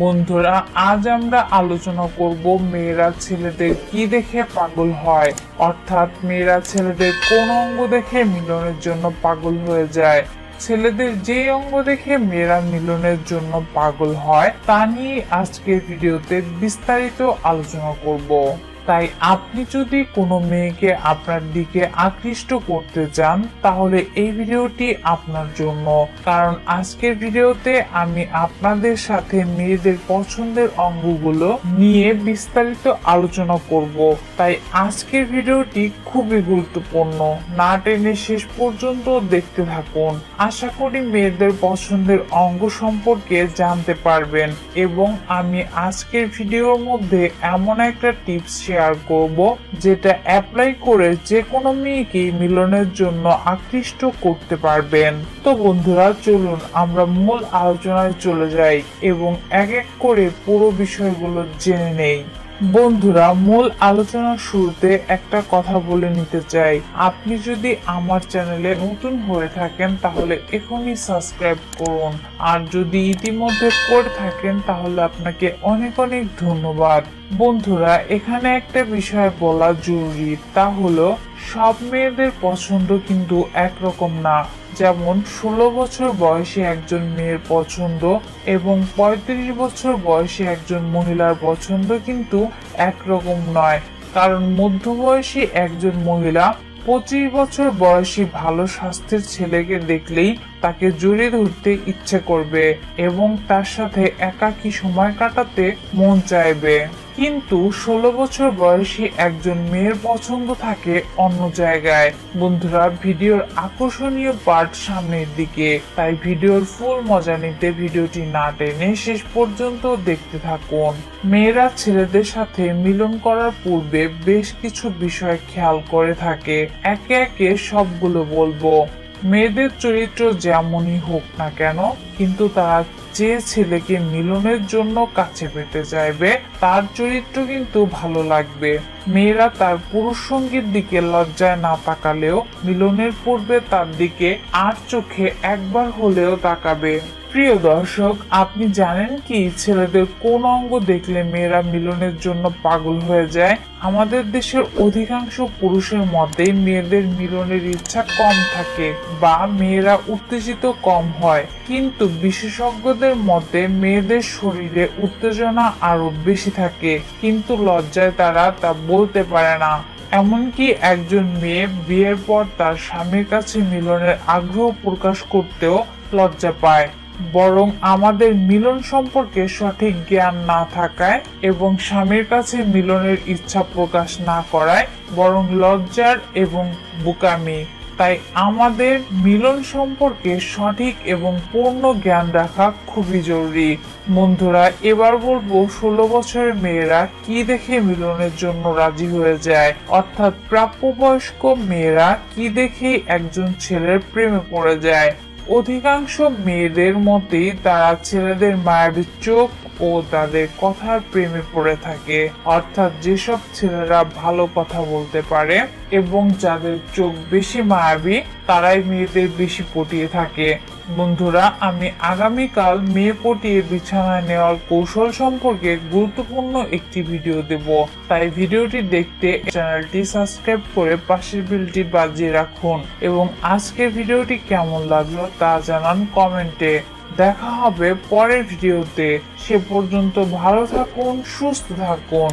বন্ধুরা, আজ আমরা আলোচনা করব মেয়েরা ছেলেদের কি দেখে পাগল হয়, অর্থাৎ মেয়েরা ছেলেদের কোন অঙ্গ দেখে মিলনের জন্য পাগল হয়ে যায়। ছেলেদের যে অঙ্গ দেখে মেয়েরা মিলনের জন্য পাগল হয় তা নিয়ে আজকের ভিডিওতে বিস্তারিত আলোচনা করব। তাই আপনি যদি কোনো মেয়েকে আপনার দিকে আকৃষ্ট করতে চান তাহলে এই ভিডিওটি আপনার জন্য, কারণ আজকের ভিডিওতে আমি আপনাদের সাথে মেয়েদের পছন্দের অঙ্গগুলো নিয়ে বিস্তারিত আলোচনা করব। তাই আজকের ভিডিওটি খুবই গুরুত্বপূর্ণ, না টেনে শেষ পর্যন্ত দেখতে থাকুন। আশা করি মেয়েদের পছন্দের অঙ্গ সম্পর্কে জানতে পারবেন এবং আমি আজকের ভিডিওর মধ্যে এমন একটা টিপস শেয়ার করব যেটা অ্যাপ্লাই করে যে কোনো মেয়েকে মিলনের জন্য আকৃষ্ট করতে পারবেন। তো বন্ধুরা, চলুন আমরা মূল আলোচনায় চলে যাই এবং এক এক করে পুরো বিষয়গুলো জেনে নেই। বন্ধুরা, মূল আলোচনার শুরুতে একটা কথা বলে নিতে চাই, আপনি যদি আমার চ্যানেলে নতুন হয়ে থাকেন তাহলে এখনই সাবস্ক্রাইব করুন, আর যদি ইতিমধ্যে করে থাকেন তাহলে আপনাকে অনেক অনেক ধন্যবাদ। বন্ধুরা, এখানে একটা বিষয় বলা জরুরি, তা হলো সব মেয়েদের পছন্দ কিন্তু একরকম না। যেমন 16 বছর বয়সী একজন মেয়ের পছন্দ এবং 35 বছর বয়সী একজন মহিলার পছন্দ কিন্তু একরকম নয়, কারণ মধ্যবয়সী একজন মহিলা 25 বছর বয়সী ভালো স্বাস্থ্যের ছেলেকে দেখলেই তাকে জড়িয়ে ধরতে ইচ্ছে করবে এবং তার সাথে একাকী সময় কাটাতে মন চাইবে। কিন্তু 16 বছর বয়সী একজন মেয়ের পছন্দ থাকে অন্য জায়গায়। বন্ধুরা, ভিডিওর আকর্ষণীয় পার্ট সামনের দিকে, তাই ভিডিওর ফুল মজা নিতে ভিডিওটি না টেনে শেষ পর্যন্ত দেখতে থাকুন। মেয়েরা ছেলেদের সাথে মিলন করার পূর্বে বেশ কিছু বিষয় খেয়াল করে থাকে, একে একে সবগুলো বলবো। মেয়েদের চরিত্র যেমনই হোক না কেন, কিন্তু তারা যে ছেলেকে মিলনের জন্য কাছে পেতে চাইবে তার চরিত্র কিন্তু ভালো লাগবে। মেয়েরা তার পুরুষ সঙ্গীর দিকে লজ্জায় না তাকালেও মিলনের পূর্বে তার দিকে আর চোখে একবার হলেও তাকাবে। প্রিয় দর্শক, আপনি জানেন কি ছেলেদের কোন অঙ্গ দেখলে মেয়েরা মিলনের জন্য পাগল হয়ে যায়? আমাদের দেশের অধিকাংশ পুরুষের মধ্যে মেয়েদের মিলনের ইচ্ছা কম থাকে বা মেয়েরা উত্তেজিত কম হয়, কিন্তু বিশেষজ্ঞদের মতে মেয়েদের শরীরে উত্তেজনা আরো বেশি থাকে, কিন্তু লজ্জায় তারা তা বলতে পারে না। এমনকি একজন মেয়ে বিয়ের পর তার স্বামীর কাছে মিলনের আগ্রহ প্রকাশ করতেও লজ্জা পায়। বরং আমাদের মিলন সম্পর্কে সঠিক জ্ঞান না থাকায় এবং স্বামীর কাছে মিলনের ইচ্ছা প্রকাশ না করায় বরং লজ্জার এবং বোকামি। তাই আমাদের মিলন সম্পর্কে সঠিক এবং পূর্ণ জ্ঞান রাখা খুবই জরুরি। বন্ধুরা, এবার বলবো 16 বছরের মেয়েরা কি দেখে মিলনের জন্য রাজি হয়ে যায়, অর্থাৎ প্রাপ্তবয়স্ক মেয়েরা কি দেখে একজন ছেলের প্রেমে পড়ে যায়। অধিকাংশ মেয়েদের মতেই তারা ছেলেদের মায়াবী চোখ ও তাদের কথার প্রেমে পড়ে থাকে, অর্থাৎ যেসব ছেলেরা ভালো কথা বলতে পারে এবং যাদের চোখ বেশি মায়াবী তারাই মেয়েদের বেশি পটিয়ে থাকে। বন্ধুরা, আমি আগামীকাল মেয়ে পটিয়ে বিছানায় নেওয়ার কৌশল সম্পর্কে গুরুত্বপূর্ণ একটি ভিডিও দেব, তাই ভিডিওটি দেখতে চ্যানেলটি সাবস্ক্রাইব করে পাশের বেলটি বাজিয়ে রাখুন এবং আজকের ভিডিওটি কেমন লাগলো তা জানান কমেন্টে। দেখা হবে পরের ভিডিওতে, সে পর্যন্ত ভালো থাকুন, সুস্থ থাকুন।